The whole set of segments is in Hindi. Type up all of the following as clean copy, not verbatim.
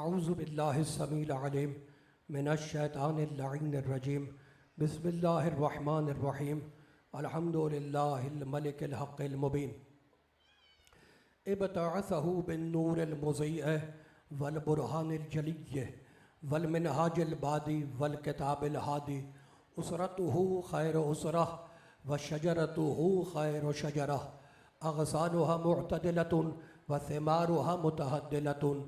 अऊज़ु बिल्लाहिस समीइल अलीम मिनश शैतानिर लईनिर रजीम बिस्मिल्लाहिर रहमानिर रहीम अल्हम्दुलिल्लाहिल मलिकिल हक़्क़िल मुबीन इब्तअसहु बिन्नूरिल मुज़ीअ वल बुरहानिल जलिय्य वल मिनहाजिल बादी वल किताबिल हादी उसरतुहु खैरु उसरह व शजरतुहु खैरु शजरह अग़सानुहा मुअतदिलतुन व सिमारुहा मुतहद्दिलतुन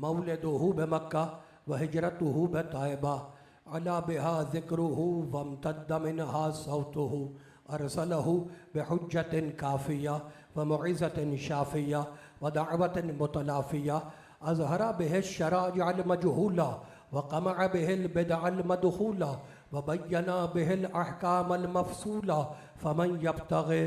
मौलिदुहु बमक्का व हिजरतुहु बतैबा अला बिहा ज़िक्रुहु वम्तद्द मिनहा सौतुहु अरसलहु बिहुज्जतिन काफ़िया व मुइज़तिन शाफ़िया व दअवतिन मुतलाफ़िया अज़हरा बिहि शराइअल मजहूला व क़मअ बिहिल बिदअल मदख़ूला व बय्यना बिहिल अहकामल मफ़सूला फ़मन यब्तग़ि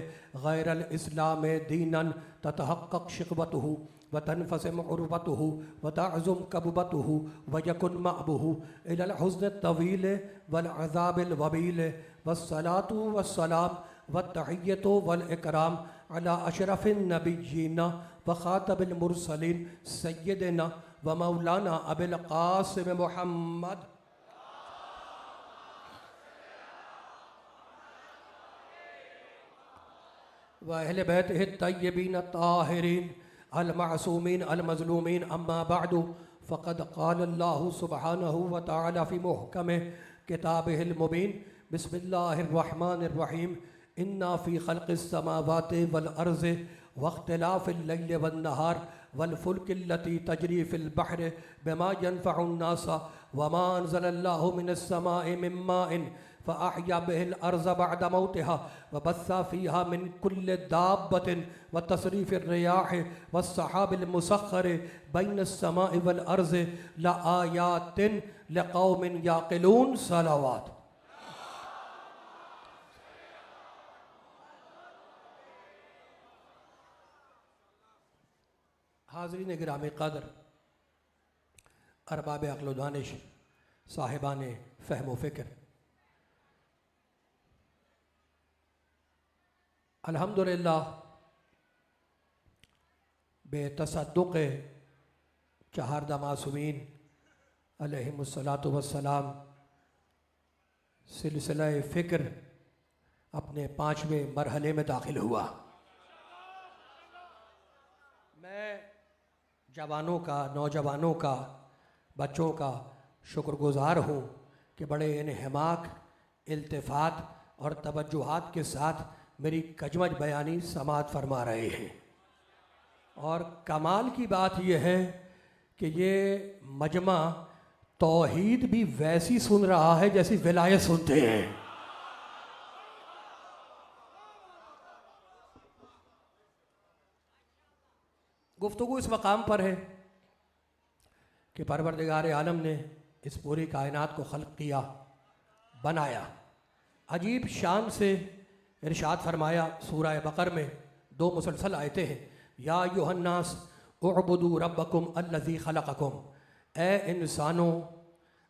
गैरल इस्लाम दीनन ततहक़्क़क़ शिक़वतुहु व तनफ़सिम उर्वतुहु व तअज़ुम कबबतुहु व यकुन मअबुहु इलल हुज़्न तवील वल अज़ाबिल वबील वस्सलातु वस्सलाम वत्तहिय्यतु वल इकराम अला अशरफिन नबिय्यीन व ख़ातमिल मुरसलीन सय्यदिना व मौलाना अबिल क़ासिम मुहम्मद व अहले बैतिहि तय्यबीन ताहिरीन अल मासूमीन अल मज़लूमीन अम्मा बअदु फ़क़द क़ाल अल्लाहु सुब्हानहु व तआला फ़ी मुहकमिह किताबिहिल मुबीन बिस्मिल्लाहिर रहमानिर रहीम इन्ना फ़ी ख़ल्क़िस समावाति वल अर्ज़ि वख्तिलाफ़िल लैलि वन नहार वल फ़ुल्किल्लती तजरी फ़िल बहरि बिमा यनफ़उन नासा वमा अंज़लल्लाहु मिनस समाइ मिन माइन फ़अहया बिहिल अर्ज़ बअद मौतिहा व बस्सा फ़ीहा मिन कुल्लि दाब्बतिन व तसरीफ़िर रियाह वस्सहाबिल मुसख़्ख़रि बैनस समाइ वल अर्ज़ लआयातिन लिक़ौमिन याक़िलून सलावात। हाज़रीन गिरामी क़द्र, अरबाब अक़्ल व दानिश, साहिबान फ़हम व फ़िक्र, अल्हम्दुलिल्लाह बेतसद्दुक़ चहारदा मासूमीन अलैहिमुस्सलातु वस्सलाम सिलसिला फ़िक्र अपने 5वें मरहले में दाखिल हुआ। मैं जवानों का, नौजवानों का, बच्चों का शुक्रगुज़ार हूँ कि बड़े इन्हिमाक, इल्तिफ़ात और तवज्जुहात के साथ मेरी कजमज बयानी समाअत फरमा रहे हैं। और कमाल की बात यह है कि ये मजमा तौहीद भी वैसी सुन रहा है जैसी विलायत सुनते हैं। गुफ्तगू इस मकाम पर है कि परवरदिगार आलम ने इस पूरी कायनात को खल्क़ किया, बनाया, अजीब शान से इरशाद फरमाया। सूरह बकर में 2 मुसलसल आयतें हैं। या अय्युहन्नास उअबुदू रब्बकुम अल्लज़ी खलक़कुम, ए इंसानों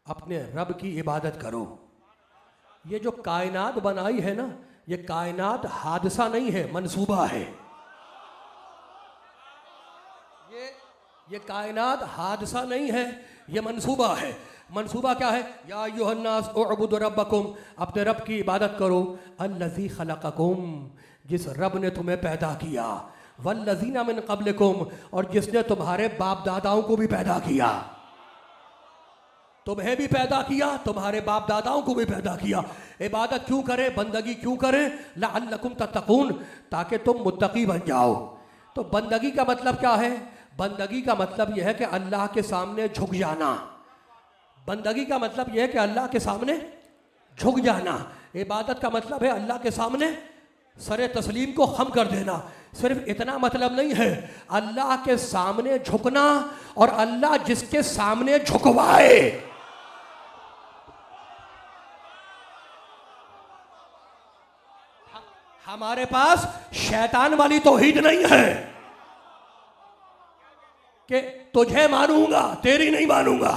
अपने रब की इबादत करो। ये जो कायनात बनाई है ना, ये कायनात हादसा नहीं है, मंसूबा है। ये कायनात हादसा नहीं है, ये मंसूबा है। मंसूबा क्या है? या अय्युहन्नास उअबुदू रब्बकुम, अपने रब की इबादत करो, अल्लज़ी खलक़कुम, जिस रब ने तुम्हें पैदा किया, वल्लज़ीना मिन क़ब्लिकुम, और जिसने तुम्हारे बाप दादाओं को भी पैदा किया। तुम्हें भी पैदा किया, तुम्हारे बाप दादाओं को भी पैदा किया। इबादत क्यों करें, बंदगी क्यों करें? लअल्लकुम तत्तक़ून, ताकि तुम मुत्तकी बन जाओ। तो बंदगी का मतलब क्या है? बंदगी का मतलब यह है कि अल्लाह के सामने झुक जाना। बंदगी का मतलब यह है कि अल्लाह के सामने झुक जाना। इबादत का मतलब है अल्लाह के सामने सरे तस्लीम को खम कर देना। सिर्फ इतना मतलब नहीं है, अल्लाह के सामने झुकना और अल्लाह जिसके सामने झुकवाए। हमारे पास शैतान वाली तौहीद नहीं है कि तुझे मानूंगा, तेरी नहीं मानूंगा।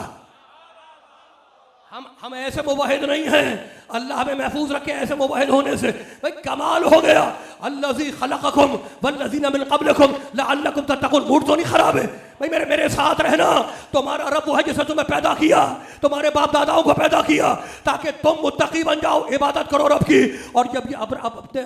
हम ऐसे मुवाहिद नहीं हैं, अल्लाह हमें महफूज रखे ऐसे मुवाहिद होने से। भाई कमाल हो गया। अल्लज़ी खलक़कुम वल्लज़ीना मिन क़ब्लिकुम लअल्लकुम तत्तक़ून, मूड तो नहीं खराब है। भाई मेरे मेरे साथ रहना। तुम्हारा रब वो है जिसने तुम्हें पैदा किया, तुम्हारे बाप दादाओं को पैदा किया ताकि तुम मुत्तकी बन जाओ, इबादत करो रब की। और जब ये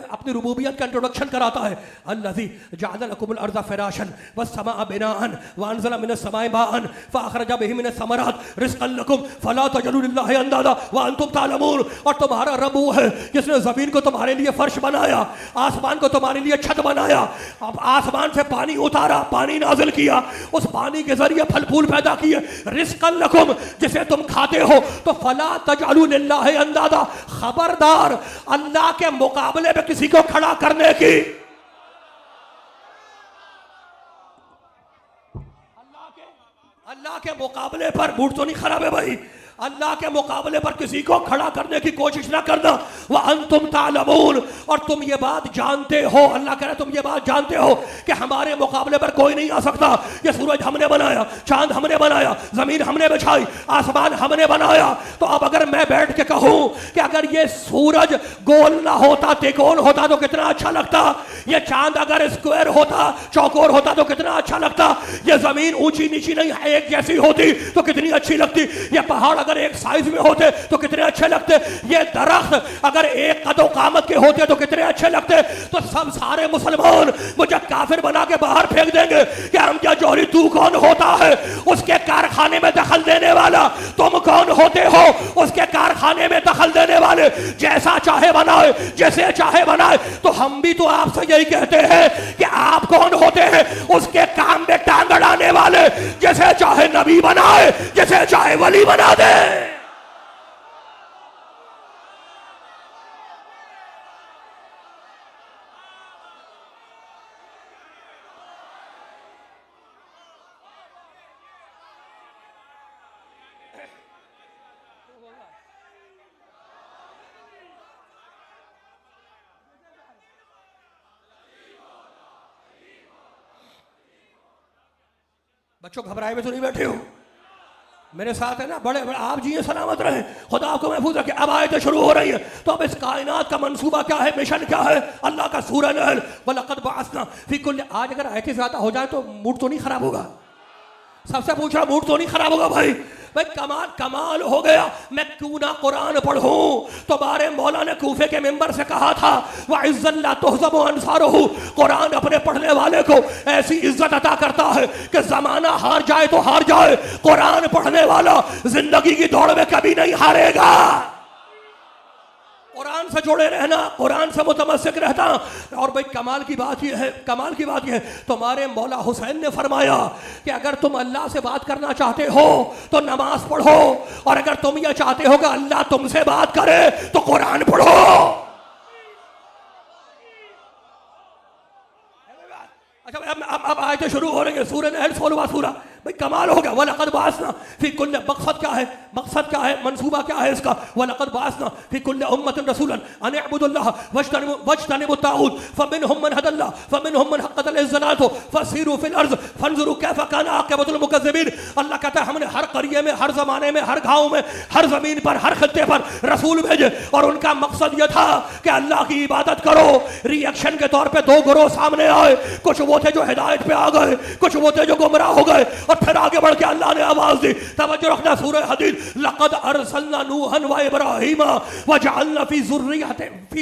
अपनी रुबूबियत का इंट्रोडक्शन कराता है, अल्लज़ी जअल लकुमुल अर्ज़ फ़िराशन वस्समाअ बिनाअन वअनज़ल मिनस समाइ माअन फ़अख़रज बिही मिनस समरात रिज़क़न लकुम फ़ला तजअलू लिल्लाहि अंदादा वअंतुम तालमून। और तुम्हारा रब वो है जिसने ज़मीन को तुम्हारे लिए फर्श बनाया, आसमान को तुम्हारे लिए छत बनाया, अब आसमान से पानी उतारा, पानी नाज़िल किया, उस पानी के जरिए फल फूल पैदा किए, रिज़क़न लकुम जिसे तुम खाते हो। तो फला तजअलू लिल्लाहि अंदादा, खबरदार अल्लाह के मुकाबले में किसी को खड़ा करने की, अल्लाह के मुकाबले पर, मूड तो नहीं खराब है भाई, अल्लाह के मुकाबले पर किसी को खड़ा करने की कोशिश ना करना। वह अंतुम तालमून, और तुम ये बात जानते हो, अल्लाह कह रहा है तुम ये बात जानते हो कि हमारे मुकाबले पर कोई नहीं आ सकता। ये सूरज हमने बनाया, चांद हमने बनाया, जमीन हमने बिछाई, आसमान हमने बनाया। तो अब अगर मैं बैठ के कहूं कि अगर ये सूरज गोल ना होता, त्रिकोण होता तो कितना अच्छा लगता, ये चांद अगर स्क्वायर होता, चौकोर होता तो कितना अच्छा लगता, ये जमीन ऊंची नीची नहीं है एक जैसी होती तो कितनी अच्छी लगती, ये पहाड़ अगर एक साइज में होते तो कितने अच्छे लगते, ये दरख्त अगर एक कदो कामत के होते तो कितने अच्छे लगते। तो सब सारे मुसलमान मुझे काफिर बना के बाहर फेंक देंगे कि हमजा जौहरी तू कौन होता है, उसके कारखाने में दखल देने वाला, तुम कौन होते हो उसके कारखाने में दखल देने वाले, जैसा चाहे बनाए जैसे चाहे बनाए। तो हम भी तो आपसे यही कहते हैं कि आप कौन होते हैं उसके काम में टांग अड़ाने वाले, जैसे चाहे नबी बनाए जैसे चाहे वली बना दे। बच्चों घबराए में तो नहीं बैठे हो, मेरे साथ है ना, बड़े बड़े आप जी सलामत रहे, खुदा आपको महफूज रखे। अब आयतें शुरू हो रही है, तो अब इस कायनात का मंसूबा क्या है, मिशन क्या है, अल्लाह का सूरह नहल वलक़द बअसना फी कुल्ल। आज अगर आयतें ज्यादा हो जाए तो मूड तो नहीं खराब होगा, सबसे पूछ रहा मूड तो नहीं खराब होगा भाई। भाई कमाल कमाल हो गया, मैं क्यों ना कुरान पढ़ूं। तुम्हारे मौला ने कूफे के मेंबर से कहा था वह इज्जत ला तुहज़ब अंसारुहु, कुरान अपने पढ़ने वाले को ऐसी इज्जत अता करता है कि जमाना हार जाए तो हार जाए, कुरान पढ़ने वाला जिंदगी की दौड़ में कभी नहीं हारेगा। कुरान से जुड़े रहना, कुरान से मुतमस्सिक रहना। और भाई कमाल की बात यह है, कमाल की बात यह है, तुम्हारे मौला हुसैन ने फरमाया कि अगर तुम अल्लाह से बात करना चाहते हो तो नमाज पढ़ो, और अगर तुम यह चाहते हो कि अल्लाह तुमसे बात करे तो कुरान पढ़ो। अच्छा अब आयतें शुरू हो रही है, सूरह नहल 16वां सूरा। भाई कमाल हो गया, वलक़द बअसना फी कुल्ल, मकसद क्या है, मकसद क्या है, मंसूबा क्या है इसका। वलक़द बअसना फी कुल्ल उम्मतिन रसूलन अन इअ्बुदुल्लाह वज्तनिबुत ताग़ूत फमिनहुम मन हदल्लाह फमिनहुम मन हक़्क़त अलैहि ज़लालतु फसीरू फिल अर्ज़ फंज़ुरू कैफ़ काना आक़िबतुल मुकज़्ज़िबीन। अल्लाह कहता है हमने हर करिए में, हर जमाने में, हर गाँव में, हर जमीन पर, हर खत्ते पर रसूल भेजे, और उनका मकसद यह था कि अल्लाह की इबादत करो। रिएक्शन के तौर पर दो गिरोह सामने आए, कुछ वो थे जो हिदायत पे आ गए, कुछ वो थे जो गुमराह हो गए। और फिर आगे बढ़ के अल्लाह ने आवाज दी, तवज्जो रखना, सूरह हदीद, लक़द अरसलना नूहन व इब्राहीम व जअलना फी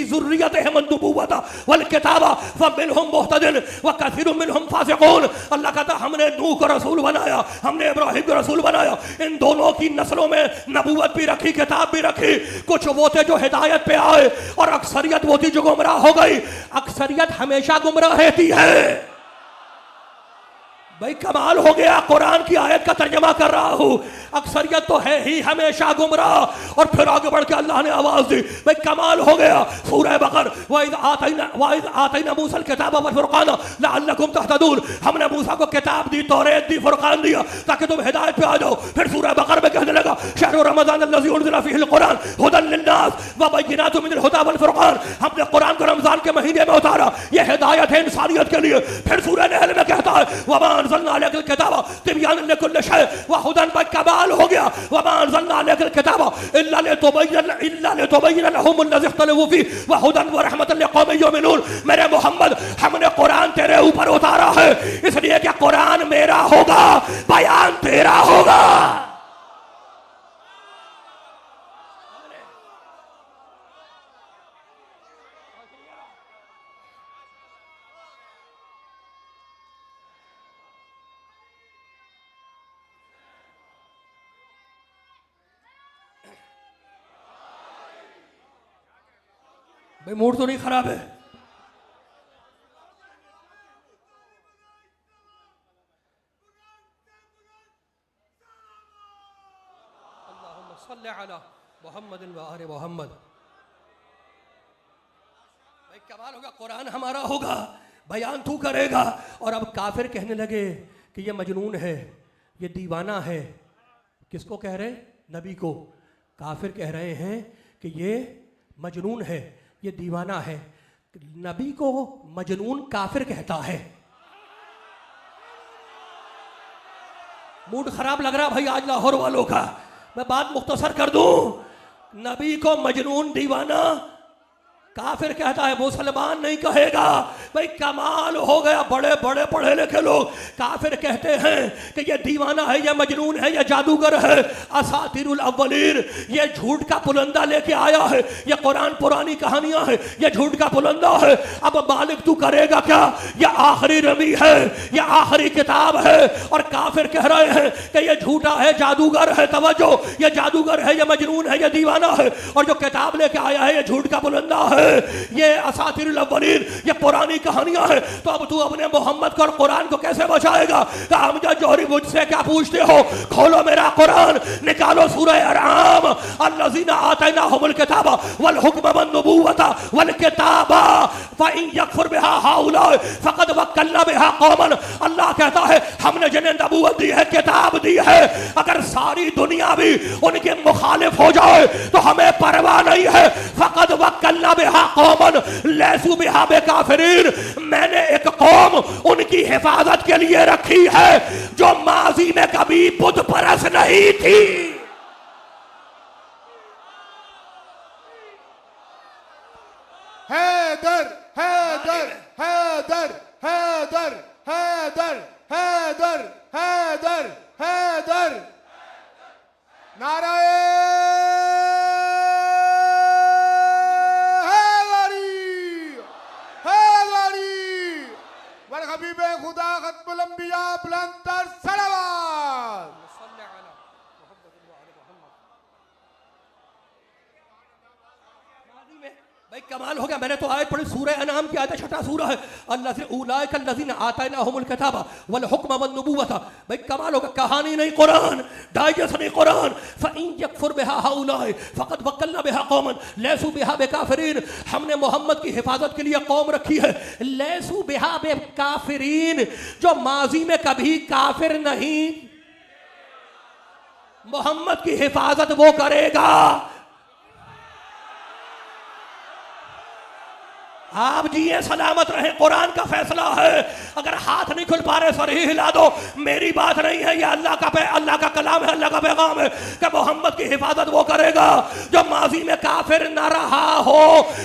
ज़ुर्रियतिहिम अन्नुबुव्वत वल किताबा फमिनहुम मुहतदिन व कसीरुम मिनहुम फासिकून। अल्लाह कहता हमने नूह को रसूल बनाया, हमने इब्राहीम को रसूल बनाया, इन दोनों की नस्लों में नबूवत भी रखी, किताब भी रखी। कुछ वो थे जो हिदायत पे आए और अक्सरियत वो थी जो गुमराह हो गई। अक्सरियत हमेशा गुमराह रहती है। भाई कमाल हो गया, कुरान की आयत का तर्जमा कर रहा हूं, अक्सरियत तो है ही हमेशा गुमराह। और फिर आगे बढ़ के अल्लाह ने आवाज दी, भाई कमाल हो गया, सूरह बकर वइज़ आतैना मूसल किताब वल फुरक़ान लअल्लकुम तहतदून। हमने मूसा को किताब दी, तौरात दी, फुरकान दिया ताकि तुम हिदायत पे आ जाओ। फिर सूरह बकर में कहने लगा शहर रमज़ान अल्लज़ी उनज़िला फ़ीहिल कुरान हुदन लिन्नास व बय्यिनातिन मिनल हुदा वल फुरक़ान। हमने कुरान को रमजान के महीने में उतारा, यह हिदायत है इंसानियत के लिए। फिर सूरह नहल में कहता है वमा अंज़लना अलैकल किताब तिबयानन लिकुल्लि शै व हुदन व कमाल हो गया। वमा अंज़लना अलैकल किताब इल्ला लितुबय्यिना लहुमुल्लज़ी इख्तलफ़ू फ़ीह व हुदन व रहमतन लिक़ौमिन युमिनून। मेरे मोहम्मद, हमने कुरान तेरे ऊपर उतारा है इसलिए कि कुरान मेरा होगा, बयान तेरा होगा। भाई मूड तो नहीं खराब है? अल्लाहुम्मा सल्लि अला मुहम्मदिन व आले मुहम्मद। भाई कमाल होगा, कुरान हमारा होगा, बयान तू करेगा। और अब काफिर कहने लगे कि ये मजनून है, ये दीवाना है। किसको कह रहे? नबी को। काफिर कह रहे हैं कि ये मजनून है, ये दीवाना है। नबी को मजनून काफिर कहता है। मूड खराब लग रहा भाई आज लाहौर वालों का। मैं बात मुख्तसर कर दूं, नबी को मजनून दीवाना काफिर कहता है, मुसलमान नहीं कहेगा। भाई कमाल हो गया, बड़े बड़े पढ़े लिखे लोग काफिर कहते हैं कि ये दीवाना है, ये मजनून है, ये जादूगर है, असातिरुल अव्वलीन, ये झूठ का पुलंदा लेके आया है, ये कुरान पुरानी कहानियां है, ये झूठ का पुलंदा है। अब मालिक तू करेगा क्या? ये आखिरी रमी है, ये आखिरी किताब है। और काफिर कह रहे हैं कि ये झूठा है, जादूगर है। तवज्जो, ये जादूगर है, ये मजनून है, ये दीवाना है। और जो किताब लेके आया है ये झूठ का पुलंदा है, ये असातिरुल अव्वलीन, ये पुरानी कहानियां हैं। तो अब तू अपने मोहम्मद को और कुरान को कैसे बचाएगा? हमजा जौहरी, मुझसे क्या पूछते हो? खोलो मेरा कुरान, निकालो सूरह अनआम। अल्लज़ीना आतैनाहुमुल किताब वल हुक्म वन नबुव्वत वल किताबा फइन यकफुर बिहा हाउला फक़द वक्कलना बिहा कौमन। अल्लाह कहता है हमने जिन्हें नबूवत दी है, किताब दी है, अगर सारी दुनिया भी उनके मुखालिफ हो जाए तो हमें परवाह नहीं है। फक़द वक्कलना बिहा कौमन लैसू बिहा बेकाफिरीन। मैंने एक कौम उनकी हिफाजत के लिए रखी है जो माजी में कभी बुत परस्त नहीं थी। हैदर हैदर हैदर हैदर हैदर हैदर हैदर हैदर नाराए हबीबे खुदा खत्मुल अंबिया बुलंदतर सलावत। भाई कमाल हो गया। मैंने तो आयत पढ़ी, सूरह अनआम की आयत, छठा सूरह है। उलाइकल्लज़ीना आतैनाहुमुल किताब वल हुक्म वन नबुव्वत। भाई कमाल हो गया, कहानी नहीं कुरान, डाइजेस्ट नहीं कुरान। फइन यकफुर बिहा हाउलाए फक़द वक्कलना बिहा कौमन लैसू बिहा बेकाफिरीन। हमने मोहम्मद की हिफाजत के लिए कौम रखी है, लैसू बिहा बेकाफिरीन, जो माजी में कभी काफिर नहीं। मोहम्मद की हिफाजत वो करेगा। आप जिए सलामत रहे, कुरान का फैसला है। अगर हाथ नहीं खुल पा रहे सर ही हिला दो, मेरी बात नहीं है, ये अल्लाह का कलाम है, अल्लाह का पैगाम है कि मोहम्मद की हिफाजत वो करेगा जो माजी में काफिर न रहा हो।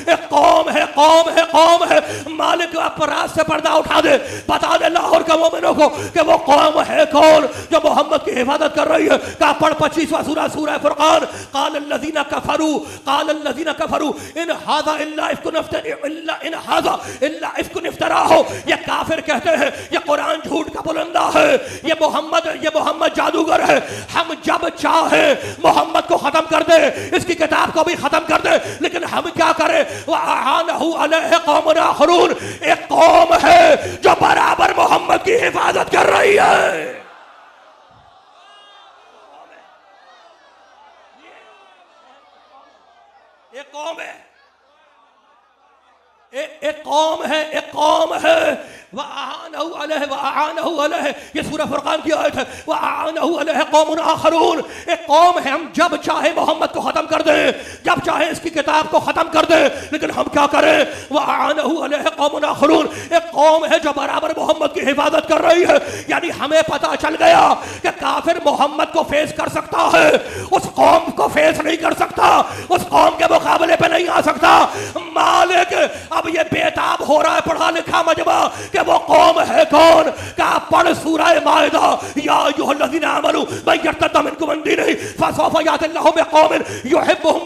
एक कौम है, कौम है, कौम है। मालिक अपराध से पर्दा उठा दे, बता दे लाहौर के मोमिनों को कि वो कौम है कौन जो मोहम्मद की हिफाजत कर रही है। का पढ़ 25वां सूरह, सूरह फुरकान। क़ालल्लज़ीना कफ़रू इन हाज़ा इल्ला इफ्कुन इफ्तराहु। ये काफिर कहते हैं ये कुरान झूठ का बुलंदा है, ये मोहम्मद जादूगर है। हम जब चाहे मोहम्मद को खत्म कर दे, इसकी किताब को भी खत्म कर दे, लेकिन हम क्या करें? वअआनहु अलैहि कौमुन आखरून। एक कौम है जो बराबर मोहम्मद की हिफाजत कर रही है। एक कौम है, एक कौम है वआनहु अलैहि, ये सूरह फुरकान की आयत है। वआनहु अलैहि कौमुन आखरून, एक कौम है, हम जब चाहे मोहम्मद को खत्म कर दें, जब चाहे इसकी किताब को खत्म कर दें, लेकिन हम क्या करें? वआनहु अलैहि कौमुन आखरून, एक कौम है जो बराबर मोहम्मद की हिफाजत कर रही है। यानी हमें पता चल गया कि काफिर मोहम्मद को फेस कर सकता है, उस कौम को फेस नहीं कर सकता, उस कौम के मुकाबले पे नहीं आ सकता। मालिक अब ये बेताब हो रहा है पढ़ा लिखा मजमा कि वो कौम है कौन? का पढ़ सूरह माइदा, या अय्युहल्लज़ीना आमनू मन यर्तद्द मिनकुम अन दीनिही फसौफ यातिल्लाहु बिक़ौमिन युहिब्बुहुम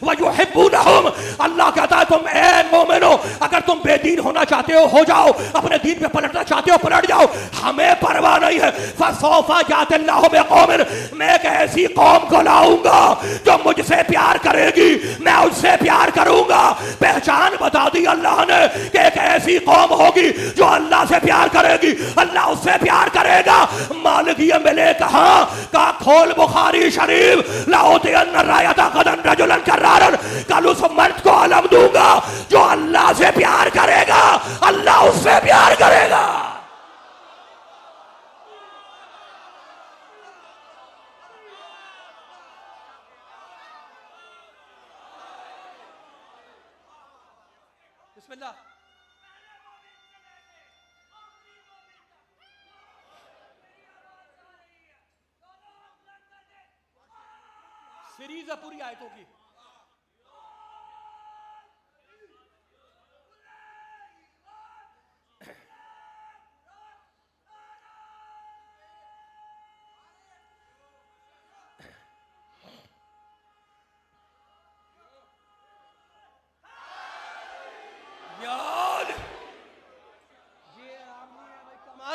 व युहिब्बूनहुम। अल्लाह कहता है तुम ए मोमिनो, अगर तुम बेदीन होना चाहते हो जाओ, अपने दीन पे पलटना चाहते हो पलट जाओ, हमें परवाह नहीं है। फसौफ यातिल्लाहु बिक़ौमिन, मैं एक ऐसी कौम को लाऊंगा जो मुझसे प्यार करेगी, मैं उससे प्यार करूंगा। पहचान बता दी अल्लाह ने कि एक ऐसी कौम होगी जो अल्लाह से प्यार करेगी, अल्लाह उससे प्यार करेगा। मालिक ये मिले कहां? का खोल बुखारी शरीफ, लाउतियन रायता गदन रजुलन करारन, कल उस मर्द को अलम दूंगा जो अल्लाह से प्यार करेगा, अल्लाह उससे प्यार करेगा। बिस्मिल्लाह। सीरीज है पूरी आयतों की।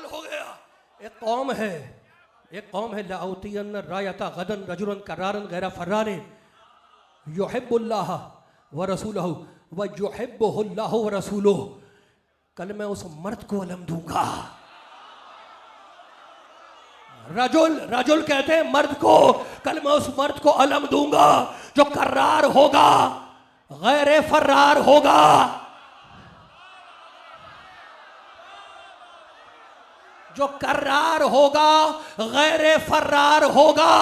हो गया। एक कौम है लाउतियन रायता गदन रजुलन करारन गैरा फर्राने युहिब्बुल्लाह व रसूलहु व युहिब्बुहुल्लाहु व रसूलुहु, कल मैं उस मर्द को अलम दूंगा। रजुल कहते हैं मर्द को, कल मैं उस मर्द को अलम दूंगा जो करार होगा, गैर फर्रार होगा। जो करार होगा, गैर फर्रार होगा,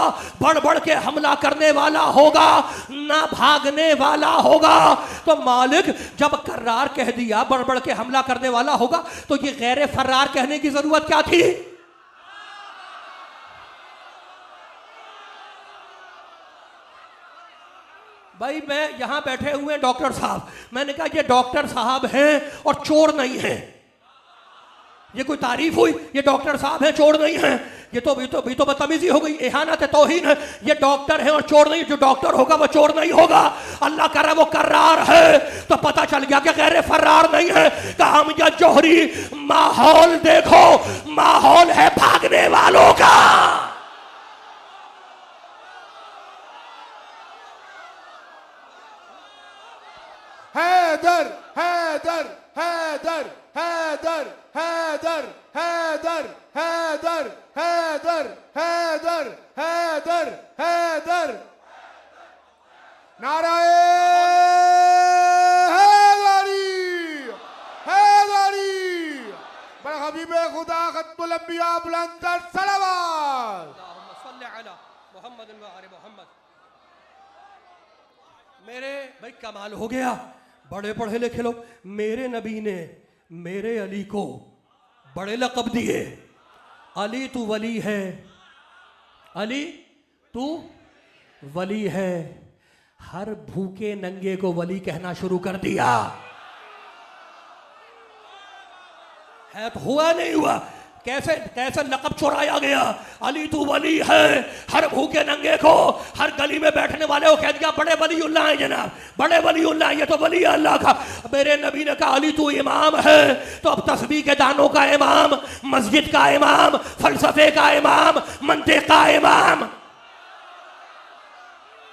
बढ़ बढ़ के हमला करने वाला होगा, ना भागने वाला होगा। तो मालिक जब करार कह दिया, बढ़ बढ़ के हमला करने वाला होगा, तो ये गैर फर्रार कहने की जरूरत क्या थी? भाई मैं यहां बैठे हुए डॉक्टर साहब, मैंने कहा ये डॉक्टर साहब हैं और चोर नहीं हैं। ये कोई तारीफ हुई? ये डॉक्टर साहब हैं चोर नहीं हैं, ये तो बदतमीजी हो गई, इहानत है, तौहीन है। ये डॉक्टर है और चोर नहीं, जो डॉक्टर होगा वो चोर नहीं होगा। अल्लाह कर रहा है वो करार है, तो पता चल गया कि गैर फर्रार नहीं है। काम या जोहरी, माहौल देखो, माहौल है भागने वालों का। हैदर हैदर हैदर हैदर हैदर हैदर हैदर हैदर हैदर हैदर हैदर, नाराए हैदरी हैदरी, बड़े हबीबे खुदा खत्मुल अंबिया बुलंदर सलावत। अल्लाहुम्मा सल्ली अला मुहम्मद व आले मुहम्मद। मेरे भाई कमाल हो गया, बड़े पढ़े लिखे लोग। मेरे नबी ने मेरे अली को बड़े लक़ब दिए। अली तू वली है, अली तू वली है। हर भूखे नंगे को वली कहना शुरू कर दिया है। तो हुआ नहीं हुआ? कैसे कैसे लक़ब चुराया गया। अली तू वली है, हर भूखे नंगे को, हर गली में बैठने वाले को कह दिया बड़े वलीउल्लाह हैं जनाब, बड़े वलीउल्लाह, ये तो वली अल्लाह का। मेरे नबी ने कहा अली तू इमाम है, तो अब तस्बीह के दानों का इमाम, मस्जिद का इमाम, फलसफे का इमाम, मंतिक का इमाम।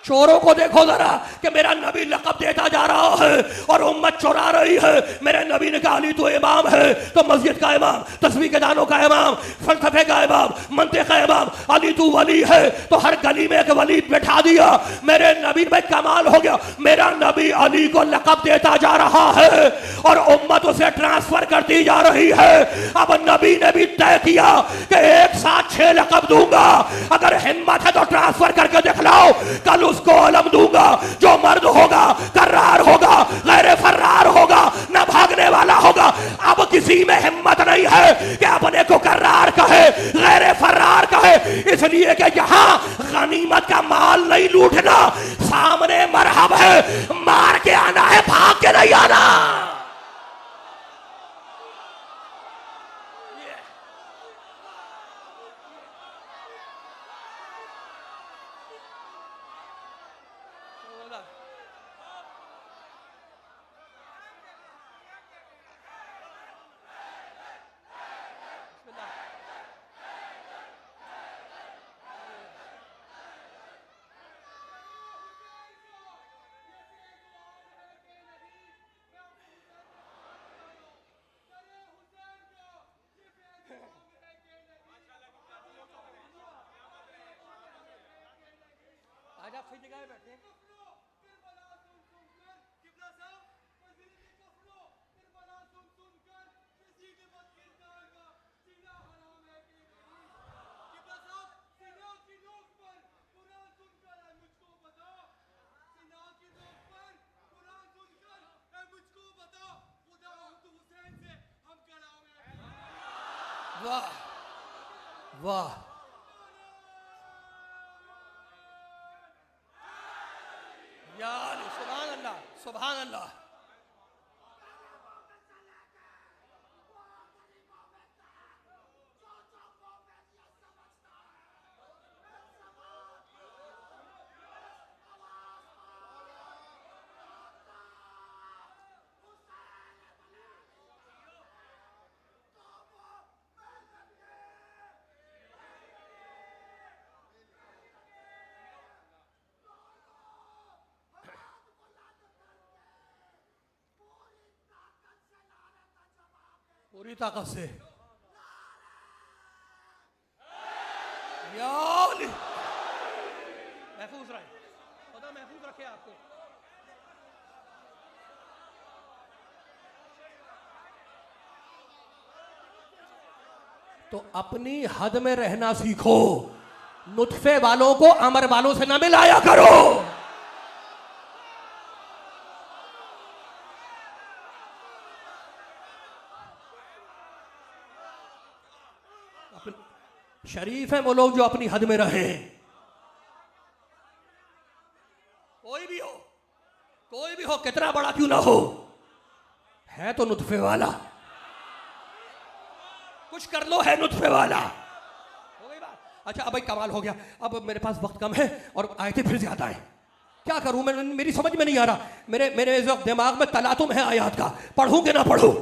चोरों को देखो जरा कि मेरा नबी लक़ब देता जा रहा है और उम्मत चुरा रही है। मेरे नबी ने कहा अली तो इमाम है, तो मस्जिद का इमाम, तस्बीह के दानों का इमाम, फलसफे का इमाम, मंतिक़ का इमाम, अली तू वली है, तो हर गली में एक वली बैठा दिया। मेरे नबी में कमाल हो गया, मेरा नबी अली को लक़ब देता जा रहा है और उम्मत उसे ट्रांसफर करती जा रही है। अब नबी ने भी तय किया कि एक साथ 6 लक़ब दूंगा, अगर हिम्मत है तो ट्रांसफर करके दिखलाओ, कल उसको अलम दूंगा। जो मर्द होगा कर्रार होगा, गैर फर्रार होगा, न भागने वाला होगा। अब किसी में हिम्मत नहीं है कि अपने को कर्रार कहे, गैर फर्रार कहे, इसलिए कि यहां गनीमत का माल नहीं लूटना, सामने मरहब है, मार के आना है, भाग के नहीं आना। आज आप सही जगह बैठे। वाह वाह, यार सुभान अल्लाह, सुभान अल्लाह। पूरी ताकत से महफूज रहे, खुदा महफूज रखे आपको। तो अपनी हद में रहना सीखो, नुत्फे वालों को अमर वालों से ना मिलाया करो। शरीफ है वो लोग जो अपनी हद में रहे। कोई भी हो कितना बड़ा क्यों ना हो, है तो नुत्फे वाला, कुछ कर लो, है नुत्फे वाला। हो गई बात। अच्छा अब भाई कमाल हो गया, अब मेरे पास वक्त कम है और आयतें फिर ज्यादा है, क्या करूं मैं, मेरी समझ में नहीं आ रहा। मेरे इस वक्त दिमाग में तलातुम है आयात का, पढ़ूं कि ना पढ़ूं।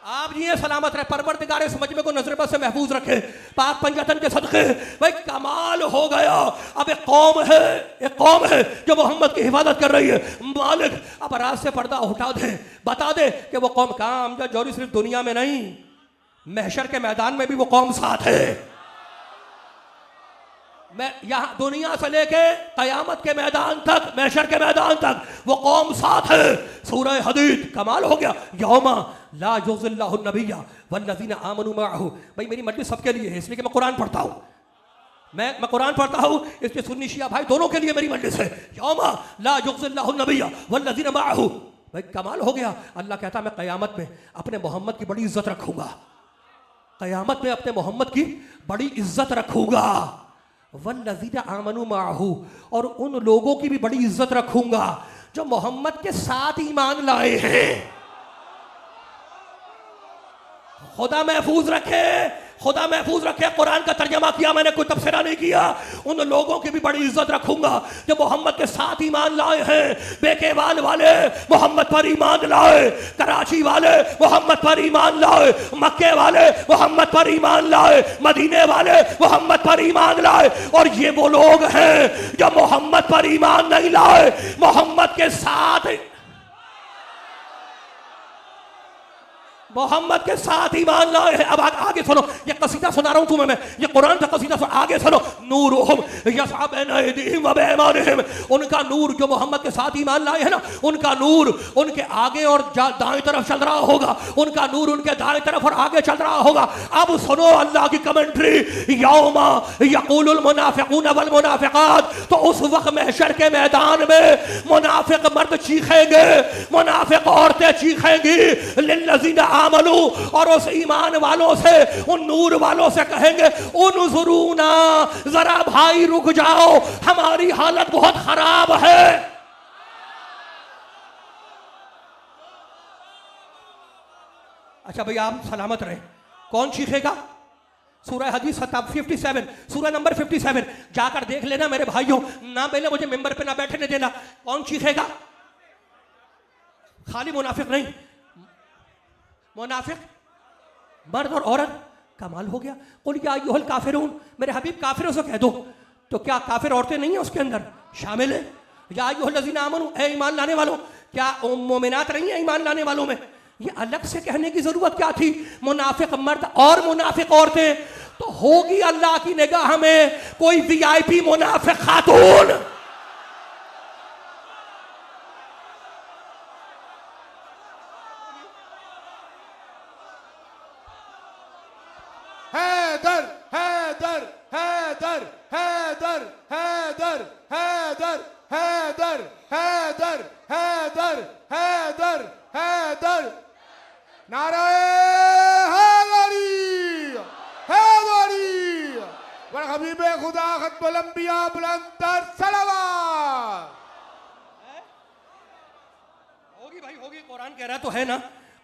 आप जी सलामत रहे, परवरदिगार इस मजमे को नजर बद से महफूज रखे, पाक पंजतन के सदके। भाई कमाल हो गया, अब एक कौम है जो मोहम्मद की हिफाजत कर रही है। मालिक अब रात से पर्दा उठा दे, बता दे कि वो कौम काम जो जौहरी सिर्फ दुनिया में नहीं, महशर के मैदान में भी वो कौम साथ है। मैं यहाँ दुनिया से लेके कयामत के मैदान तक, महशर के मैदान तक वो कौम साथ है। सूरह हदीद कमाल हो गया, यौमा ला युज़िल्लुहु नबिय्या वल्लज़ीना आमनू मअहू। भाई मेरी मजलिस सबके लिए है, इसलिए कि मैं कुरान पढ़ता हूँ, मैं कुरान पढ़ता हूँ, इसलिए सुन्नी शिया भाई दोनों के लिए मेरी मजलिस है। यौमा ला युज़िल्लुहु नबिय्या वल्लज़ीना मअहू। भाई कमाल हो गया, अल्लाह कहता मैं क़यामत में अपने मोहम्मद की बड़ी इज्जत रखूंगा, क़यामत में अपने मोहम्मद की बड़ी इज्जत रखूंगा। वल्लज़ीना आमनू मअहू, और उन लोगों की भी बड़ी इज्जत रखूंगा जो मोहम्मद के साथ ईमान लाए हैं। खुदा महफूज रखे, खुदा महफूज रखे, कुरान का तर्जमा किया मैंने, कोई तफसीरा नहीं किया। उन लोगों की भी बड़ी इज्जत रखूंगा जो मोहम्मद के साथ ईमान लाए हैं। बेकेवाल वाले मोहम्मद पर ईमान लाए, कराची वाले मोहम्मद पर ईमान लाए, मक्के वाले मोहम्मद पर ईमान लाए, मदीने वाले मोहम्मद पर ईमान लाए। और ये वो लोग हैं जो मोहम्मद पर ईमान नहीं लाए, मोहम्मद के साथ मोहम्मद के साथ ईमान लाए हैं। अब आगे सुनो, ये कसीदा सुना रहा हूं तुम्हें मैं, ये कुरान का कसीदा सुनो, आगे सुनो। नूरुहुम यस्अ बैन अयदीहिम व बिअयमानिहिम, उनका नूर जो मोहम्मद के साथ ईमान लाए हैं ना, उनका नूर उनके आगे और दाएं तरफ चल रहा होगा, उनका नूर उनके दाएं तरफ और आगे चल रहा होगा। अब सुनो अल्लाह की कमेंट्री, यौमा यक़ूलुल मुनाफिकून वल मुनाफिकात, तो उस वक्त महशर के मैदान में मुनाफिक मर्द चीखेंगे, मुनाफिक औरतें चीखेंगी, लिल्लज़ीना आमनू, और उस ईमान वालों से, उन नूर वालों से कहेंगे, उनज़ुरूना, जरा भाई रुक जाओ, हमारी हालत बहुत खराब है। अच्छा भैया आप सलामत रहे। कौन चीखेगा? सूरह हदीस 57, सूरह नंबर 57 जाकर देख लेना मेरे भाइयों, ना पहले मुझे मेंबर पे ना बैठने देना। कौन चीखेगा? खाली मुनाफिक नहीं, मुनाफिक मर्द और औरत। कमाल हो गया। कुल या अय्युहल काफिरून, मेरे हबीब काफिरों से कह दो। तो क्या काफिर औरतें नहीं है उसके अंदर शामिल है? या अय्युहल लज़ीना आमनू, ए ईमान लाने वालों, क्या मोमिनात नहीं है ईमान लाने वालों में? ये अलग से कहने की जरूरत क्या थी? मुनाफिक मर्द और मुनाफिक औरतें, तो होगी अल्लाह की निगाह में कोई वीआईपी मुनाफिक खातून। हैदर हैदर हैदर हैदर हैदर हैदर हैदर हैदर हैदर हैदर हैदर, नाराए हैदरी हैदरी, वर हबीबे खुदा खत्मुल अंबिया बुलंदर सलावत। होगी भाई होगी, कुरान कह रहा तो है ना,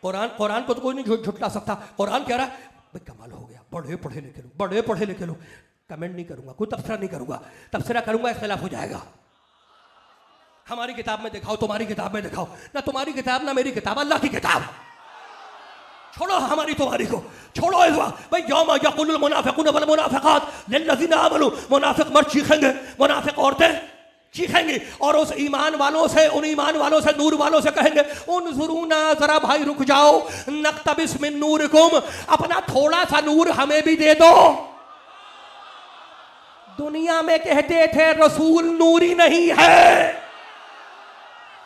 कुरान को तो कोई नहीं झुटला सकता। कुरान कह रहा है भाई कमाल हो गया, बड़े पढ़े लिखे लोग, बड़े पढ़े लिखे लोग। कमेंट नहीं करूंगा, कोई तबसरा नहीं करूंगा, तबसरा करूंगा इख्तिलाफ हो जाएगा। हमारी किताब में दिखाओ, तुम्हारी किताब में दिखाओ, ना तुम्हारी किताब ना मेरी किताब, अल्लाह की किताब। छोड़ो हमारी तुम्हारी को, छोड़ो इस वक्त भाई। यौमा यक़ूलुल मुनाफ़िक़ून वल मुनाफ़िक़ात लिल्लज़ीना आमनू, मुनाफिक मर्द चीखेंगे, मुनाफिक औरतें चीखेंगी, और उस ईमान वालों से, उन ईमान वालों से, नूर वालों से कहेंगे, उनज़ुरूना, जरा भाई रुक जाओ, नक़्तबिस मिन नूरिकुम, अपना थोड़ा सा नूर हमें भी दे दो। दुनिया में कहते थे रसूल नूरी नहीं है,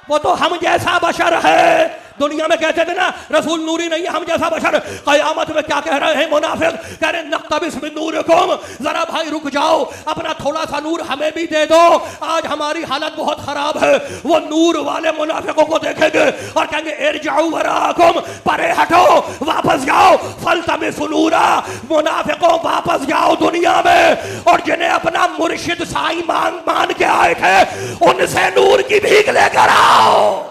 वो तो हम जैसा बशर है। दुनिया में कहते थे ना रसूल नूरी नहीं है, हम जैसा बशर। क़यामत में क्या कह रहे हैं मुनाफिक? कह रहे नक़्तबिस मिन नूरिकुम, जरा भाई रुक जाओ, अपना थोड़ा सा नूर हमें भी दे दो, आज हमारी हालत बहुत खराब है। वो नूर वाले मुनाफिकों को देखेंगे और कहेंगे इरजाऊ वराकुम, परे हटो, वापस जाओ, फल्तमिसु नूरा, मुनाफिकों वापस जाओ दुनिया में, और जिन्हें अपना मुर्शिद साईं मान के आए थे उनसे नूर की भीख लेकर आओ।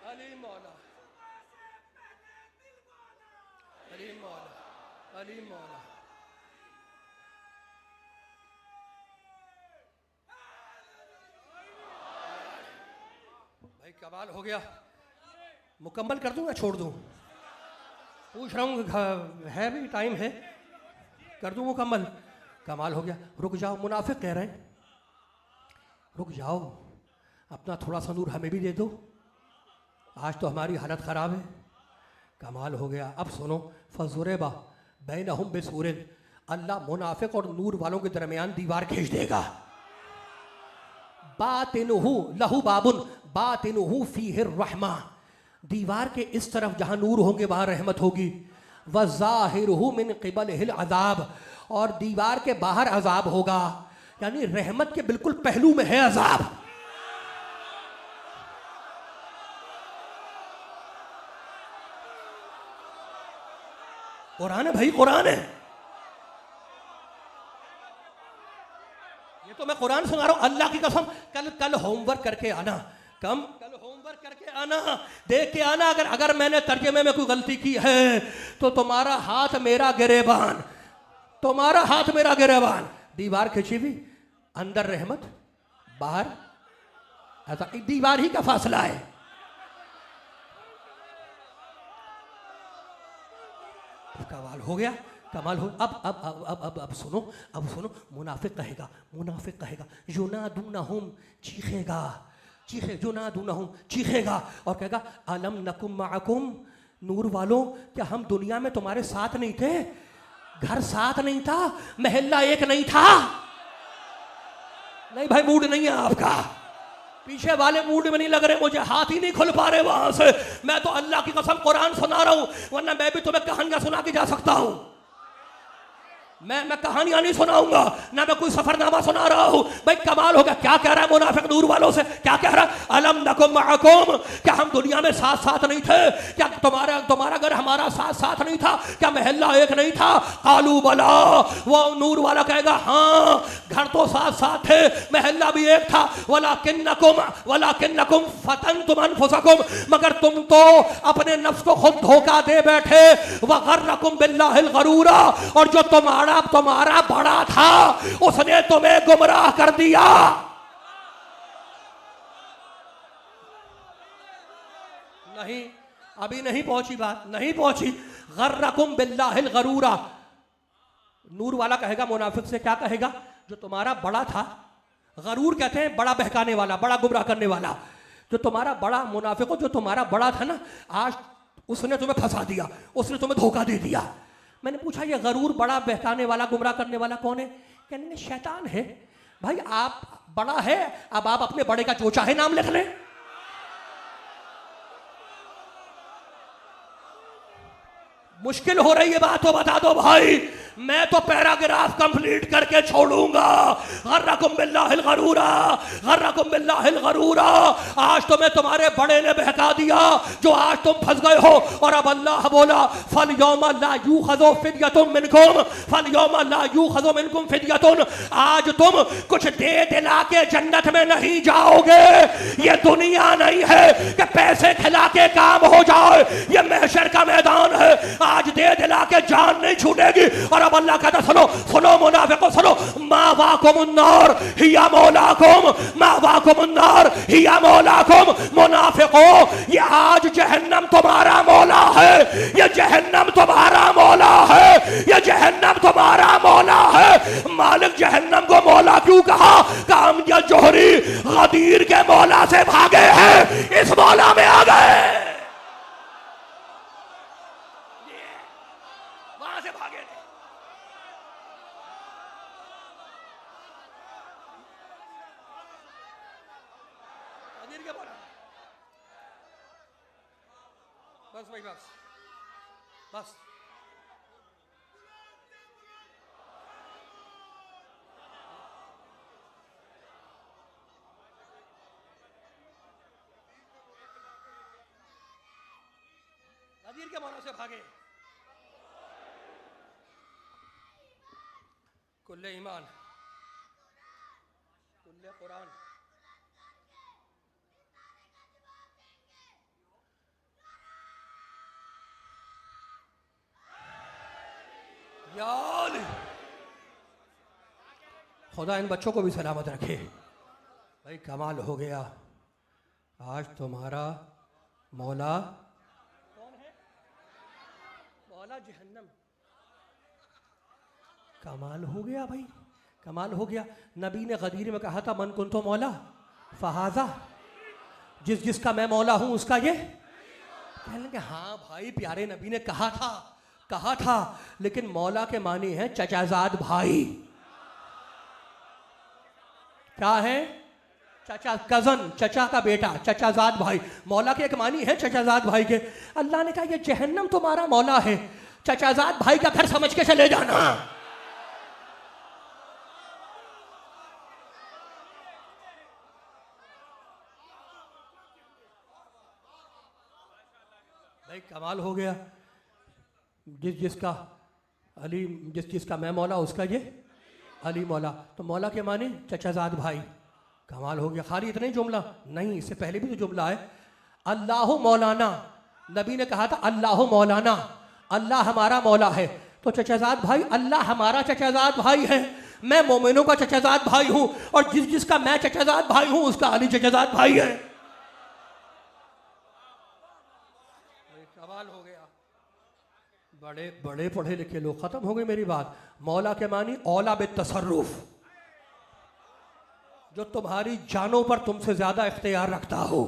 अली मौला, अली मौला, अली मौला। भाई कमाल हो गया। मुकम्मल कर दूं या छोड़ दूं? पूछ रहा हूं, है भी टाइम है, कर दूं मुकम्मल? कमाल हो गया। रुक जाओ, मुनाफिक कह रहे हैं रुक जाओ, अपना थोड़ा सा नूर हमें भी दे दो, आज तो हमारी हालत ख़राब है। कमाल हो गया। अब सुनो, फज़ुरिबा बैनहुम बिसूरिन, अल्लाह मुनाफिक और नूर वालों के दरमियान दीवार खींच देगा। बातिनुहु लहु बाबुन बातिनुहु फीहिर रहमा, दीवार के इस तरफ जहाँ नूर होंगे वहाँ रहमत होगी। व ज़ाहिरुहु मिन क़िबलिहिल अज़ाब, और दीवार के बाहर अज़ाब होगा, यानी रहमत के बिल्कुल पहलू में है अज़ाब। कुरान है भाई, कुरान है। ये तो मैं कुरान सुना रहा हूं, अल्लाह की कसम। कल होमवर्क करके आना, कल होमवर्क करके आना, देख के आना। अगर मैंने तर्जुमे में कोई गलती की है तो तुम्हारा हाथ मेरा गिरेबान, तुम्हारा हाथ मेरा गिरेबान। दीवार खिंची हुई, अंदर रहमत, बाहर ऐसा दीवार ही का फासला है। कमाल हो गया, कमाल हो। अब सुनो, मुनाफिक कहेगा युनादूनहुम, चीखेगा और कहेगा अलम नकुम माकुम, नूर वालों क्या हम दुनिया में तुम्हारे साथ नहीं थे? घर साथ नहीं था, महल्ला एक नहीं था? नहीं भाई, मूड नहीं है आपका, पीछे वाले मूड में नहीं लग रहे, मुझे हाथ ही नहीं खुल पा रहे वहां से। मैं तो अल्लाह की कसम कुरान सुना रहा हूं, वरना मैं भी तुम्हें कहानियां सुना के जा सकता हूं। मैं कहानियां नहीं सुनाऊंगा, ना मैं कोई सफरनामा सुना रहा हूं। भाई कमाल हो गया, क्या कह रहा है मुनाफिक नूर वालों से? क्या कह रहा है? अलम नकुम माकुम, क्या हम दुनिया में साथ साथ नहीं थे? क्या तुम्हारा घर हमारा साथ साथ नहीं था? क्या महल्ला एक नहीं था? कालू बला, वो नूर वाला कहेगा हाँ, घर तो साथ साथ थे, महल्ला भी एक था। वलाकिन्नकुम फतनतुम अनफुसकुम, मगर तुम तो अपने नफ्स को खुद धोखा दे बैठे। वगर्रकुम बिल्लाहिल गरूरा, और जो तुम्हारा बड़ा था उसने तुम्हें गुमराह कर दिया। नहीं, अभी नहीं पहुंची बात, नहीं पहुंची। गर्रकुम बिल्लाहिल गरूरा, नूर वाला कहेगा मुनाफिक से, क्या कहेगा? जो तुम्हारा बड़ा था, गरूर कहते हैं बड़ा बहकाने वाला, बड़ा गुमराह करने वाला। जो तुम्हारा बड़ा, मुनाफिको जो तुम्हारा बड़ा था ना, आज उसने तुम्हें फंसा दिया, उसने तुम्हें धोखा दे दिया। मैंने पूछा ये गरूर, बड़ा बहकाने वाला, गुमराह करने वाला कौन है? कहने शैतान है। भाई आप बड़ा है, अब आप अपने बड़े का जो चाहे नाम लिख लें। मुश्किल हो रही है बात तो बता दो भाई, मैं तो पैराग्राफ कंप्लीट करके छोड़ूंगा। गर्रकुम बिल्लाहिल गरूरा, गर्रकुम बिल्लाहिल गरूरा, आज तुम्हें तुम्हारे बड़े ने बहका दिया, जो आज तुम फंस गए हो। और अब अल्लाह बोला फल यौमा ला यूखज़ु फिद्यतुम मिनकुम, फल यौमा ला यूखज़ु मिनकुम फिद्यतुन, आज तुम कुछ दे दिला के जन्नत में नहीं जाओगे। ये दुनिया नहीं है कि पैसे खिला के काम हो जाए, ये महशर का मैदान है। आज दे दिला के जान नहीं छूटेगी। और अब अल्लाह कहता सुनो मुनाफिको सुनो, मावाकुमुन्नार हिया मौलाकुम, मावाकुमुन्नार हिया मौलाकुम। मुनाफिको ये आज जहन्नम तुम्हारा मौला है, ये जहन्नम तुम्हारा मौला है, ये जहन्नम तुम्हारा मौला है। मालिक जहन्नम को मौला क्यों कहा? काम या जोहरी गदीर के मौला से भागे हैं, इस मौला में आ गए, वहां से भागे थे। बस भाई, बस नदीर के मौला से भागे। कुल्ले ईमान, कुल्ले कुरान, याद खुदा इन बच्चों को भी सलामत रखे। भाई कमाल हो गया, आज तुम्हारा मौला कौन है? मौला जहन्नम। कमाल हो गया भाई, कमाल हो गया। नबी ने गदीर में कहा था मन कुंतो मौला फहाजा, जिसका मैं मौला हूं उसका ये। कहने लगे हाँ भाई, प्यारे नबी ने कहा था, लेकिन मौला के मानी है चचाजाद भाई। क्या है? चचा, कजन, चचा का बेटा, चचाजाद भाई। मौला के एक मानी है चचाजाद भाई के। अल्लाह ने कहा ये जहन्नम तुम्हारा मौला है, चचाजाद भाई का घर समझ के चले जाना। भाई कमाल हो गया। जिसका अली, जिसका मैं मौला उसका ये अली मौला। तो मौला के माने चचाजाद भाई। कमाल हो गया। खाली इतना ही जुमला नहीं, इससे पहले भी तो जुमला है, अल्लाह मौलाना। नबी ने कहा था अल्लाह मौलाना, अल्लाह हमारा मौला है। तो चचाजाद भाई, अल्लाह हमारा चचाजाद भाई है, मैं मोमिनों का चचाजाद भाई हूं, और जिसका मैं चचाजाद भाई हूं उसका अली चचाजाद भाई है। सवाल हो गया। बड़े बड़े पढ़े लिखे लोग, खत्म हो गई मेरी बात। मौला के मानी औला बे तसर्रुफ, जो तुम्हारी जानों पर तुमसे ज्यादा इख्तियार रखता हो,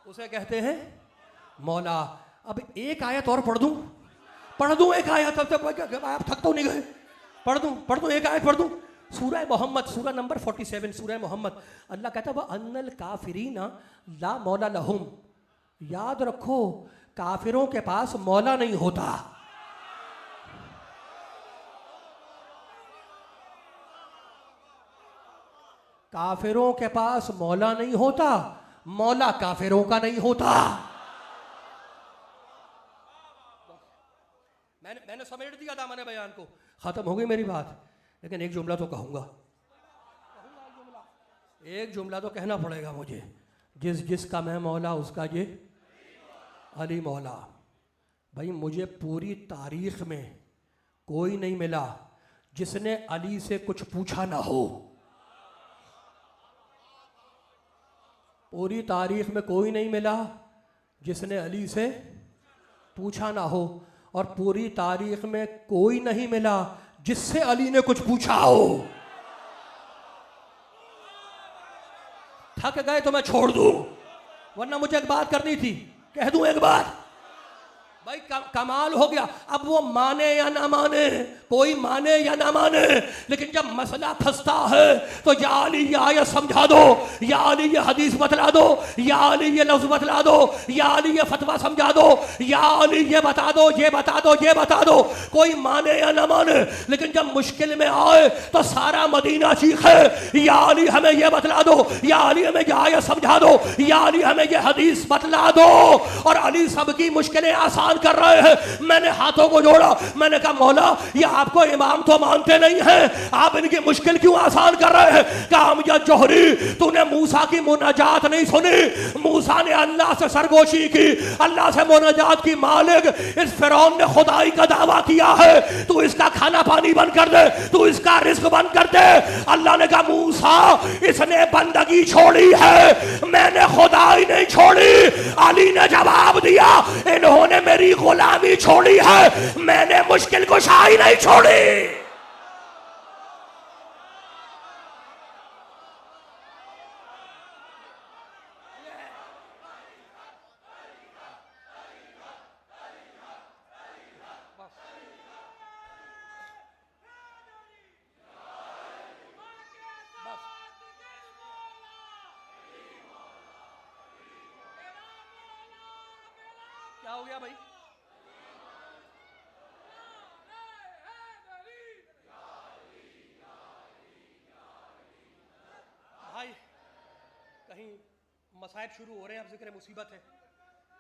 उसे कहते हैं मौला। अब एक आयत और पढ़ दूं एक आयत, आप थक तो नहीं गए? पढ़ दूं एक आयत पढ़ दूं। सूरह मोहम्मद, सूरह नंबर 47, सूरह मोहम्मद। अल्लाह कहता है वह अन्नल काफिरीना ला मौला लहुम। याद रखो, काफिरों के पास मौला नहीं होता। काफिरों के पास मौला नहीं होता, मौला काफिरों का नहीं होता। मैंने समेट दिया था मैंने बयान को, खत्म हो गई मेरी बात। लेकिन एक जुमला तो कहूंगा, एक जुमला तो कहना पड़ेगा मुझे। जिसका मैं मौला उसका ये अली मौला। भाई मुझे पूरी तारीख में कोई नहीं मिला जिसने अली से कुछ पूछा ना हो। पूरी तारीख में कोई नहीं मिला जिसने अली से पूछा ना हो, और पूरी तारीख में कोई नहीं मिला जिससे अली ने कुछ पूछा हो। थक गए तो मैं छोड़ दूं, वरना मुझे एक बात करनी थी, कह दूं एक बात। भाई कमाल हो गया। अब वो माने या ना माने, कोई माने या ना माने, लेकिन जब मसला फंसता है तो या अली ये आयत समझा दो, या अली ये हदीस बतला दो, या अली ये लफ्ज बतला दो, या अली ये फतवा समझा दो, या अली ये बता दो, ये बता दो, ये बता दो। कोई माने या ना माने, लेकिन जब मुश्किल में आए तो सारा मदीना चीखे, या अली हमें ये बतला दो, या अली हमें ये आयत समझा दो, या अली हमें ये हदीस बतला दो। और अली सबकी मुश्किलें आसान कर रहे हैं। मैंने हाथों को जोड़ा, मैंने कहा मौला ये आपको इमाम तो मानते नहीं हैं, आप इनकी मुश्किल क्यों आसान कर रहे हैं? कहा या जोहरी, तूने मूसा की मुनाजात नहीं सुनी? मूसा ने अल्लाह से सरगोशी की, अल्लाह से मुनाजात की, मालिक इस फिरौन ने खुदाई का दावा किया है, तू इसका खाना पानी बंद कर दे, तू इसका रिस्क बंद कर दे। अल्लाह ने कहा मूसा इसने बंदगी छोड़ी है, मैंने खुदाई नहीं छोड़ी। अली ने जवाब दिया इन्होंने मेरी गुलामी छोड़ी है, मैंने मुश्किल कुशाई नहीं छोड़ी। क्या हो गया भाई? भाई कहीं मसाइब शुरू हो रहे हैं, अब जिक्र मुसीबत है,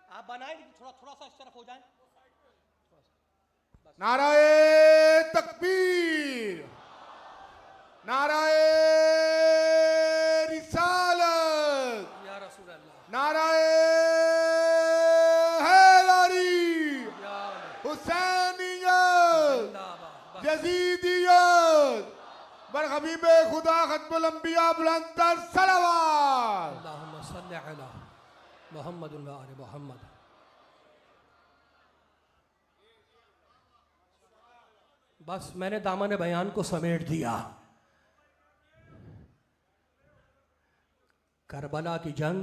आप बनाए थोड़ा थोड़ा सा इस तरफ हो जाए। नाराए तकबीर, नाराए रिसालत, या रसूल अल्लाह, नाराए हैदरी, हुसैनियत, जिंदाबाद। यजीदियत, बर हबीबे खुदा खत्मुल अंबिया बुलंदर सलावत। अल्लाहुम्मा सल्ली अला मुहम्मद व आले मुहम्मद। बस मैंने दामन बयान को समेट दिया। करबला की जंग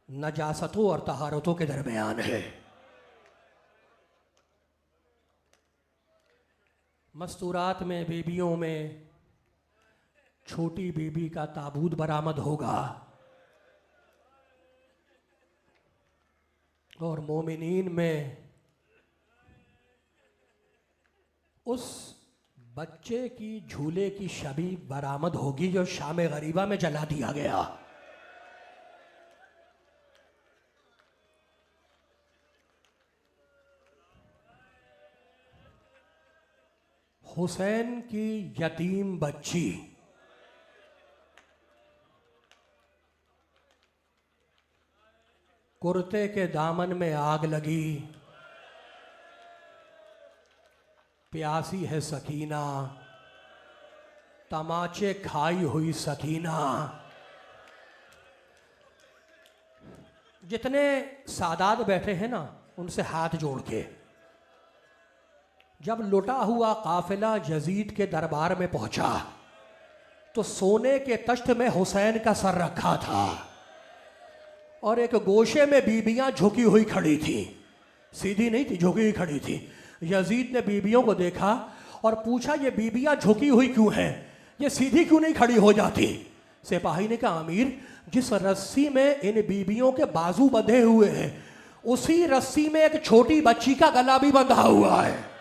नजासतों और तहारतों के दरमियान है। मस्तूरात में, बीबियों में छोटी बीबी का ताबूत बरामद होगा और मोमिनीन में उस बच्चे की झूले की छवि बरामद होगी जो शाम गरीबा में जला दिया गया। हुसैन की यतीम बच्ची कुर्ते के दामन में आग लगी, प्यासी है सकीना, तमाचे खाई हुई सकीना। जितने सादात बैठे हैं ना, उनसे हाथ जोड़ के, जब लुटा हुआ काफिला यजीद के दरबार में पहुंचा तो सोने के तख्त में हुसैन का सर रखा था और एक गोशे में बीबियां झुकी हुई खड़ी थी, सीधी नहीं थी, झुकी हुई खड़ी थी। यजीद ने बीबियों को देखा और पूछा, ये बीबियां झुकी हुई क्यों हैं, ये सीधी क्यों नहीं खड़ी हो जाती? सिपाही ने कहा, अमीर, जिस रस्सी में इन बीबियों के बाजू बंधे हुए हैं उसी रस्सी में एक छोटी बच्ची का गला भी बंधा हुआ है,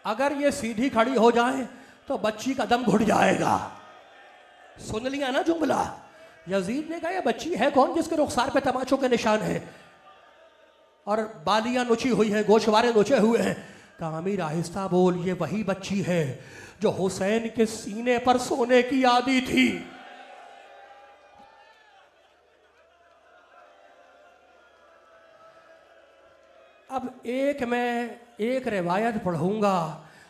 अगर ये सीधी खड़ी हो जाए तो बच्ची का दम घुट जाएगा। सुन लिया ना जुमला? यजीद ने कहा, ये बच्ची है कौन जिसके रुखसार पे तमाचों के निशान है और बालियां नुची हुई है, गोशवारे नुचे हुए हैं? कहा, अमीर आहिस्ता बोल, ये वही बच्ची है जो हुसैन के सीने पर सोने की आदी थी। अब मैं एक रिवायत पढ़ूंगा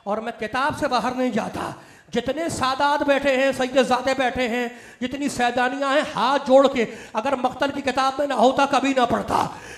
और मैं किताब से बाहर नहीं जाता। जितने सादात बैठे हैं, सैयदजादे बैठे हैं, जितनी सैदानियां हैं, हाथ जोड़ के, अगर मक्तल की किताब में ना होता कभी ना पढ़ता।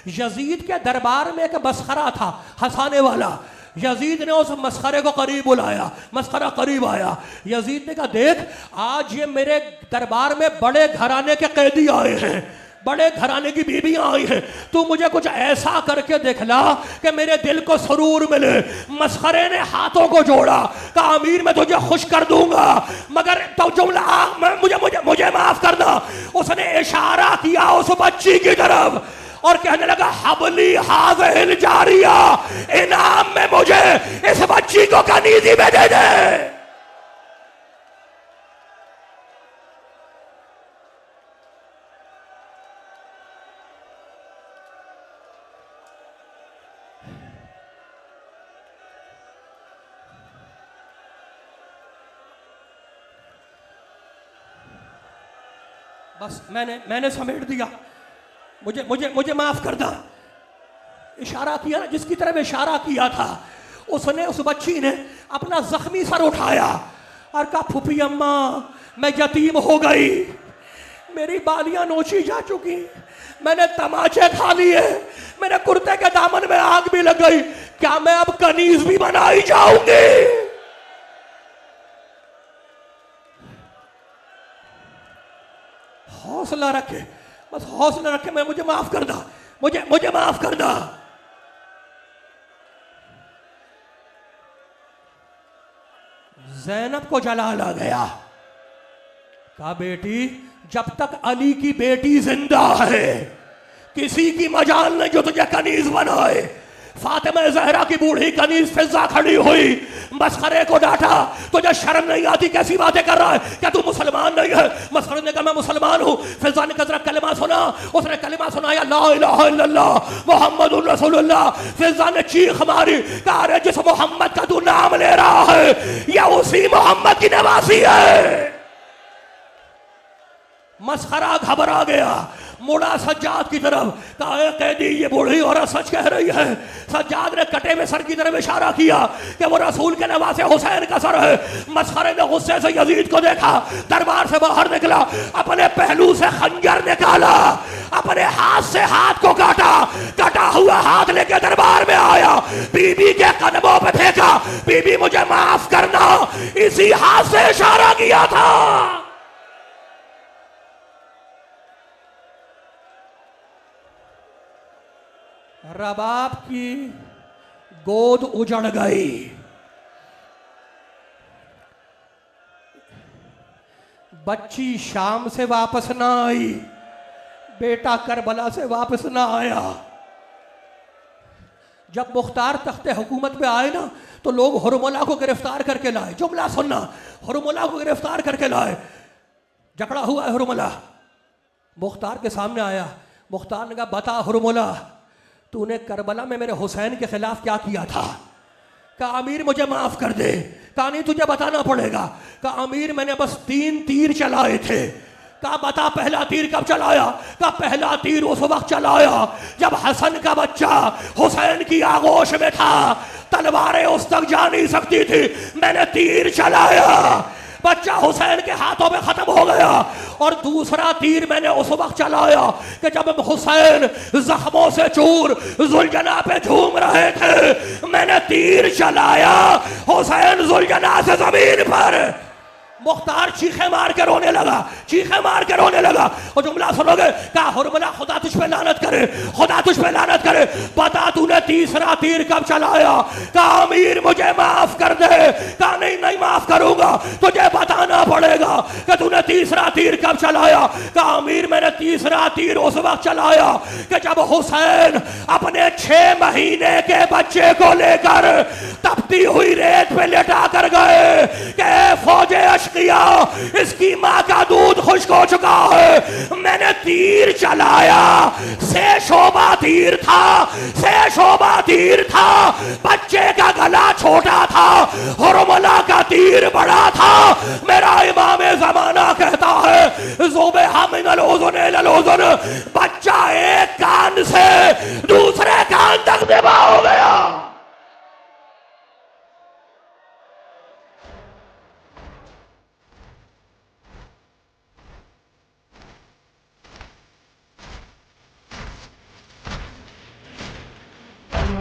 यजीद के दरबार में एक मस्खरा था हंसाने वाला। यजीद ने उस मस्खरे को करीब बुलाया, मस्खरा करीब आया। यजीद ने कहा, देख, आज ये मेरे दरबार में बड़े घराने के कैदी आए हैं, बड़े घराने की बीबियां आई हैं, तू मुझे कुछ ऐसा करके दिखला कि मेरे दिल को सुरूर मिले। मस्खरे ने हाथों को जोड़ा, कहा, अमीर, मैं तुझे खुश कर दूंगा, मगर तो जुमला मुझे मुझे मुझे माफ करना। उसने इशारा किया उस बच्ची की तरफ और कहने लगा, हबली हाज़िल जारिया, इनाम में मुझे इस बच्ची को कनीज़ी में दे दे। बस मैंने समेट दिया, मुझे मुझे मुझे माफ कर दा। इशारा किया ना, जिसकी तरफ इशारा किया था, उसने, उस बच्ची ने अपना जख्मी सर उठाया और कहा, फूफी अम्मा, मैं यतीम हो गई, मेरी बालियां नोची जा चुकी, मैंने तमाचे खा लिए, मेरे कुर्ते के दामन में आग भी लग गई, क्या मैं अब कनीज भी बनाई जाऊंगी? हौसला रखे, बस हौसला रखे, मैं, मुझे माफ कर दा, मुझे माफ कर दा। ज़ैनब को जलाल आ गया, कहा, बेटी, जब तक अली की बेटी जिंदा है किसी की मजाल नहीं जो तुझे कनीज बनाए। फातिमा ज़हरा की बूढ़ी कनीज फिजा खड़ी हुई, मस्खरे को डांटा, तुझे शर्म नहीं आती, कैसी बातें कर रहा है, क्या तू मुसलमान नहीं है? मस्खरे ने कहा, मैं मुसलमान हूँ। फिजा ने कहा, कलिमा सुना। उसने कलिमा सुनाया, ला इलाहा इल्लल्लाह मुहम्मदुर रसूलुल्लाह। फिजा ने चीख मारी, कहा, अरे जिस मोहम्मद का तू नाम ले रहा है या उसी मोहम्मद की नवासी है। मस्खरा घबरा गया, मुड़ा सज्जाद की तरफ, कहा, कैदी, ये बूढ़ी औरत सच कह रही है। सज्जाद ने कटे में सर की तरफ इशारा किया कि वो रसूल के नवासे हुसैन का सर है। मस्खरे ने गुस्से से यजीद को देखा, दरबार से बाहर निकला, अपने पहलू से खंजर निकाला, अपने हाथ से हाथ को काटा, कटा हुआ हाथ लेके दरबार में आया, बीबी के कदमों पे फेंका, बीबी मुझे माफ करना, इसी हाथ से इशारा किया था। रबाब की गोद उजड़ गई। बच्ची शाम से वापस ना आई, बेटा करबला से वापस ना आया। जब मुख्तार तख्ते हुकूमत पे आए ना, तो लोग हुरमुला को गिरफ्तार करके लाए। जुमला सुनना, हुरमुला को गिरफ्तार करके लाए। जकड़ा हुआ है हुरमुला, मुख्तार के सामने आया। मुख्तार ने कहा, बता हुरमुला, तूने करबला में मेरे हुसैन के खिलाफ क्या किया था? कहा अमीर मुझे माफ कर दे। कहा नहीं तुझे बताना पड़ेगा। कहा अमीर मैंने बस 3 तीर चलाए थे। कहा बता पहला तीर कब चलाया? कहा पहला तीर उस वक्त चलाया जब हसन का बच्चा हुसैन की आगोश में था, तलवारें उस तक जा नहीं सकती थी, मैंने तीर चलाया, बच्चा हुसैन के हाथों में खत्म हो गया। और दूसरा तीर मैंने उस वक्त चलाया कि जब हुसैन जख्मों से चूर जुलजना पे झूम रहे थे, मैंने तीर चलाया, हुसैन जुलजना से जमीन पर। मुख्तार चीखे मार के रोने लगा, चीखे मार के रोने लगा। और जुमला सुनोगे, कहा हुरमला खुदा तुझ पे लानत करे, खुदा तुझ पे लानत करे, बता तूने तीसरा तीर कब चलाया? कहा अमीर मुझे माफ कर दे। कहा नहीं नहीं माफ करूंगा, तुझे बताना पड़ेगा कि तूने तीसरा तीर कब चलाया। कहा अमीर मैंने तीसरा तीर उस वक्त चलाया कि जब हुसैन अपने 6 महीने के बच्चे को लेकर तपती हुई रेत पे लेटा कर गए कि फौजे किया, इसकी मां का दूध खुश्क हो चुका है, मैंने तीर चलाया, से शोभा तीर था, से शोभा तीर था, बच्चे का गला छोटा था, हुरमला का तीर बड़ा था। मेरा इमाम ज़माना कहता है ज़ुबे हामिनल उज़ुन इलल उज़ुन, बच्चा एक कान से दूसरे कान तक ज़िबा हो गया।